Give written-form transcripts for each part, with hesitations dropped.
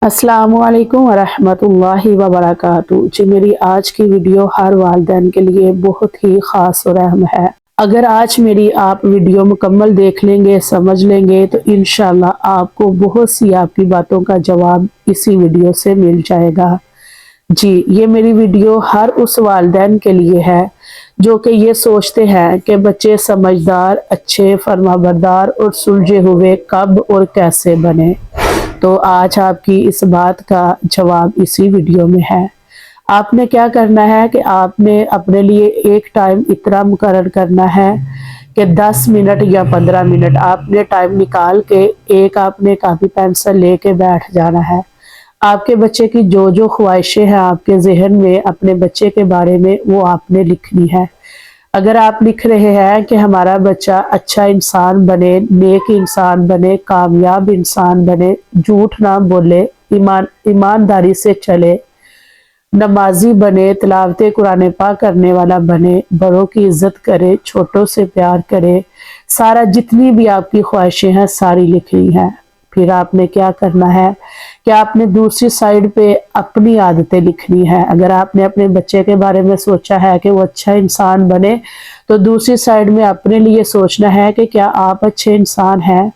अस्सलामु अलैकुम वरहमतुल्लाहि वबरकातुहू। जी मेरी आज की वीडियो हर वालिदैन के लिए बहुत ही ख़ास और अहम है। अगर आज मेरी आप वीडियो मुकम्मल देख लेंगे, समझ लेंगे तो इंशाल्लाह आपको बहुत सी आपकी बातों का जवाब इसी वीडियो से मिल जाएगा। जी ये मेरी वीडियो हर उस वालिदैन के लिए है जो कि ये सोचते हैं कि बच्चे समझदार, अच्छे, फर्माबरदार और सुलझे हुए कब और कैसे बने। तो आज आपकी इस बात का जवाब इसी वीडियो में है। आपने क्या करना है कि आपने अपने लिए एक टाइम इतना मुकर्रर करना है कि 10 मिनट या 15 मिनट आपने टाइम निकाल के एक आपने कापी पेंसिल लेके बैठ जाना है। आपके बच्चे की जो जो ख्वाहिशें हैं आपके जहन में अपने बच्चे के बारे में वो आपने लिखनी है। अगर आप लिख रहे हैं कि हमारा बच्चा अच्छा इंसान बने, नेक इंसान बने, कामयाब इंसान बने, झूठ ना बोले, ईमानदारी से चले, नमाजी बने, तिलावत कुरान पाक करने वाला बने, बड़ों की इज्जत करे, छोटों से प्यार करे, सारा जितनी भी आपकी ख्वाहिशें हैं सारी लिखनी है। फिर आपने क्या करना है कि आपने दूसरी साइड पे अपनी आदतें लिखनी है। अगर आपने अपने बच्चे के बारे में सोचा है कि वो अच्छा इंसान बने तो दूसरी साइड में अपने लिए सोचना है कि क्या आप अच्छे इंसान हैं।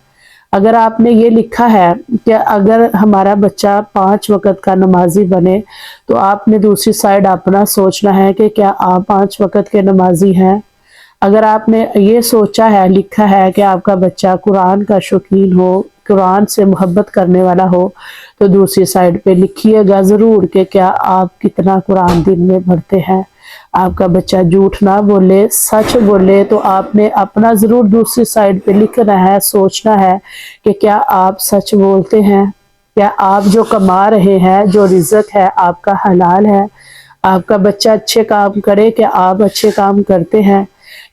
अगर आपने ये लिखा है कि अगर हमारा बच्चा 5 वक़्त का नमाजी बने तो आपने दूसरी साइड अपना सोचना है कि क्या आप 5 वक़्त के नमाजी हैं। अगर आपने ये सोचा है, लिखा है कि आपका बच्चा कुरान का शौकीन हो, कुरान से मोहब्बत करने वाला हो तो दूसरी साइड पे लिखिएगा ज़रूर कि क्या आप कितना कुरान दिन में पढ़ते हैं। आपका बच्चा झूठ ना बोले, सच बोले तो आपने अपना ज़रूर दूसरी साइड पे लिखना है, सोचना है कि क्या आप सच बोलते हैं, क्या आप जो कमा रहे हैं, जो रिज़्क है आपका हलाल है। आपका बच्चा अच्छे काम करे, क्या आप अच्छे काम करते हैं।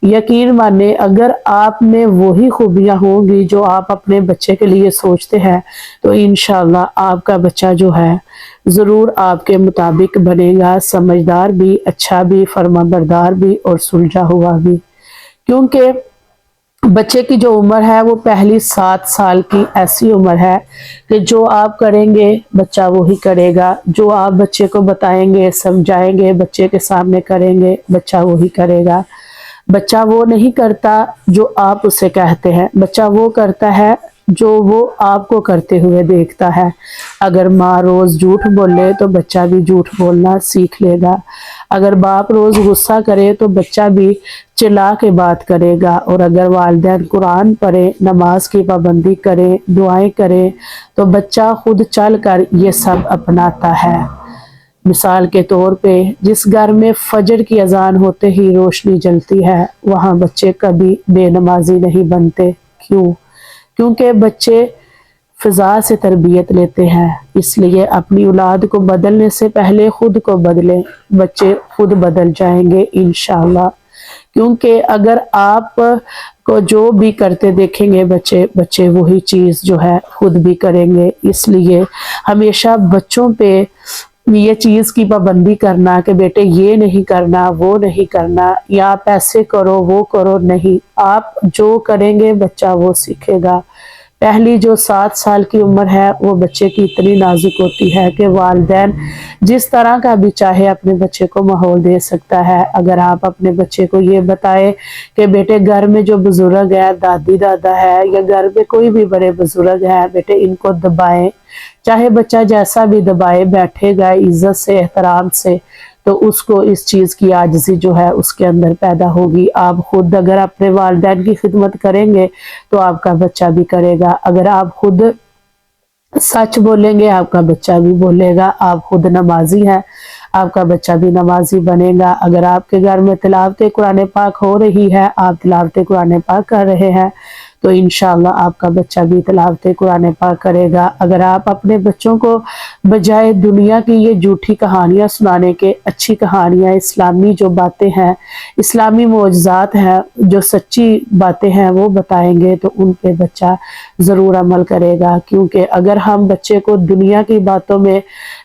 यकीन माने अगर आप में वही खूबियाँ होंगी जो आप अपने बच्चे के लिए सोचते हैं तो इंशाल्लाह आपका बच्चा जो है ज़रूर आपके मुताबिक बनेगा, समझदार भी, अच्छा भी, फर्माबरदार भी और सुलझा हुआ भी। क्योंकि बच्चे की जो उम्र है वो पहली 7 साल की ऐसी उम्र है कि जो आप करेंगे बच्चा वही करेगा, जो आप बच्चे को बताएंगे, समझाएंगे, बच्चे के सामने करेंगे, बच्चा वही करेगा। बच्चा वो नहीं करता जो आप उसे कहते हैं, बच्चा वो करता है जो वो आपको करते हुए देखता है। अगर माँ रोज़ झूठ बोले तो बच्चा भी झूठ बोलना सीख लेगा। अगर बाप रोज़ गुस्सा करे तो बच्चा भी चिल्ला के बात करेगा। और अगर वालिदैन कुरान पढ़े, नमाज की पाबंदी करें, दुआएं करें तो बच्चा खुद चल कर ये सब अपनाता है। मिसाल के तौर पे जिस घर में फजर की अजान होते ही रोशनी जलती है वहाँ बच्चे कभी बेनमाजी नहीं बनते। क्यों? क्योंकि बच्चे फिजा से तरबियत लेते हैं। इसलिए अपनी औलाद को बदलने से पहले खुद को बदलें, बच्चे खुद बदल जाएंगे इंशाअल्लाह। क्योंकि अगर आप को जो भी करते देखेंगे बच्चे वही चीज़ जो है खुद भी करेंगे। इसलिए हमेशा बच्चों पे ये चीज़ की पाबंदी करना कि बेटे ये नहीं करना, वो नहीं करना, या आप ऐसे करो वो करो, नहीं, आप जो करेंगे बच्चा वो सीखेगा। पहली जो 7 साल की उम्र है वो बच्चे की इतनी नाजुक होती है कि वालिदैन जिस तरह का भी चाहे अपने बच्चे को माहौल दे सकता है। अगर आप अपने बच्चे को ये बताएं कि बेटे घर में जो बुजुर्ग है, दादी दादा है या घर में कोई भी बड़े बुजुर्ग हैं, बेटे इनको दबाएं, चाहे बच्चा जैसा भी दबाए बैठेगा इज्जत से, एहतराम से, तो उसको इस चीज़ की आजिज़ी जो है उसके अंदर पैदा होगी। आप खुद अगर अपने वालिदैन की खिदमत करेंगे तो आपका बच्चा भी करेगा। अगर आप खुद सच बोलेंगे आपका बच्चा भी बोलेगा। आप खुद नमाजी हैं, आपका बच्चा भी नमाजी बनेगा। अगर आपके घर में तिलावत कुरान पाक हो रही है, आप तिलावत कुरान पाक कर रहे हैं तो इंशाअल्लाह आपका बच्चा भी तिलावत कुरान पाक करेगा। अगर आप अपने बच्चों को बजाय दुनिया की ये झूठी कहानियाँ सुनाने के अच्छी कहानियाँ, इस्लामी जो बातें हैं, इस्लामी मौजज़ात हैं, जो सच्ची बातें हैं वो बताएंगे तो उन पे बच्चा ज़रूर अमल करेगा। क्योंकि अगर हम बच्चे को दुनिया की बातों में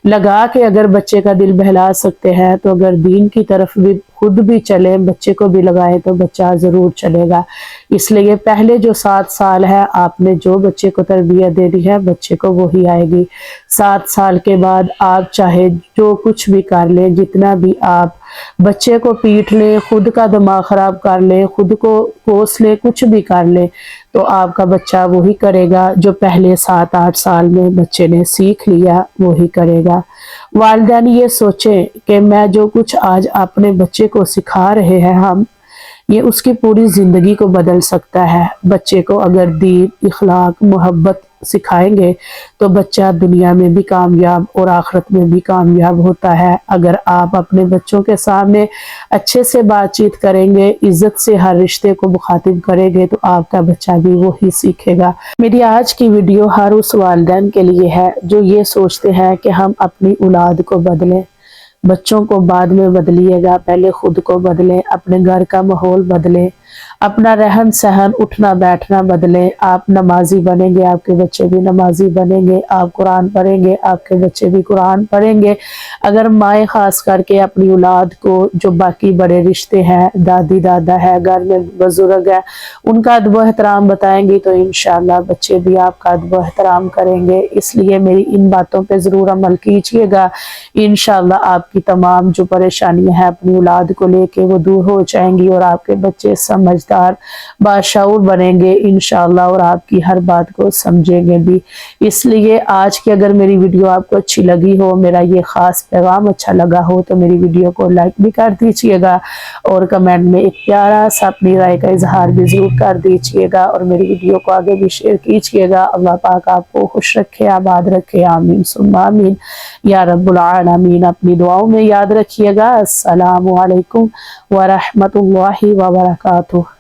लगा के अगर बच्चे का दिल बहला सकते हैं तो अगर दीन की तरफ भी خود بھی چلیں، بچے کو بھی لگائیں تو بچہ ضرور چلے گا۔ اس لیے پہلے جو 7 سال ہے آپ نے جو بچے کو تربیت دینی ہے بچے کو وہی آئے گی۔ 7 سال کے بعد آپ چاہے جو کچھ بھی کر لیں، جتنا بھی آپ بچے کو پیٹ لیں، خود کا دماغ خراب کر لیں، خود کو کوس لیں، کچھ بھی کر لیں، تو آپ کا بچہ وہی کرے گا جو پہلے 7-8 سال میں بچے نے سیکھ لیا وہی کرے گا۔ والدین یہ سوچیں کہ میں جو کچھ آج اپنے بچے کو سکھا رہے ہیں ہم، یہ اس کی پوری زندگی کو بدل سکتا ہے۔ بچے کو اگر دین، اخلاق، محبت سکھائیں گے تو بچہ دنیا میں بھی کامیاب اور آخرت میں بھی کامیاب ہوتا ہے۔ اگر آپ اپنے بچوں کے سامنے اچھے سے بات چیت کریں گے، عزت سے ہر رشتے کو مخاطب کریں گے تو آپ کا بچہ بھی وہی سیکھے گا۔ میری آج کی ویڈیو ہر اس والدین کے لیے ہے جو یہ سوچتے ہیں کہ ہم اپنی اولاد کو بدلیں۔ بچوں کو بعد میں بدلیے گا، پہلے خود کو بدلیں، اپنے گھر کا ماحول بدلیں، اپنا رہن سہن، اٹھنا بیٹھنا بدلیں۔ آپ نمازی بنیں گے، آپ کے بچے بھی نمازی بنیں گے، آپ قرآن پڑھیں گے، آپ کے بچے بھی قرآن پڑھیں گے۔ اگر مائیں خاص کر کے اپنی اولاد کو، جو باقی بڑے رشتے ہیں، دادی دادا ہے، گھر میں بزرگ ہے، ان کا ادب و احترام بتائیں گی تو انشاءاللہ بچے بھی آپ کا ادب و احترام کریں گے۔ اس لیے میری ان باتوں پہ ضرور عمل کیجیے گا، انشاءاللہ آپ کی تمام جو پریشانیاں ہیں اپنی اولاد کو لے کے وہ دور ہو جائیں گی اور آپ کے بچے سمجھدار، باشعور بنیں گے انشاءاللہ، اور آپ کی ہر بات کو سمجھیں گے بھی۔ اس لیے آج کی اگر میری ویڈیو آپ کو اچھی لگی ہو، میرا یہ خاص پیغام اچھا لگا ہو تو میری ویڈیو کو لائک بھی کر دیجیے گا اور کمنٹ میں ایک پیارا سا اپنی رائے کا اظہار بھی ضرور کر دیجیے گا، اور میری ویڈیو کو آگے بھی شیئر کیجیے گا۔ اللہ پاک آپ کو خوش رکھے، آباد رکھے، آمین ثم آمین یا رب العالمین۔ اپنی دعاؤں میں یاد رکھیے گا۔ السلام علیکم ورحمۃ اللہ وبرکاتہ۔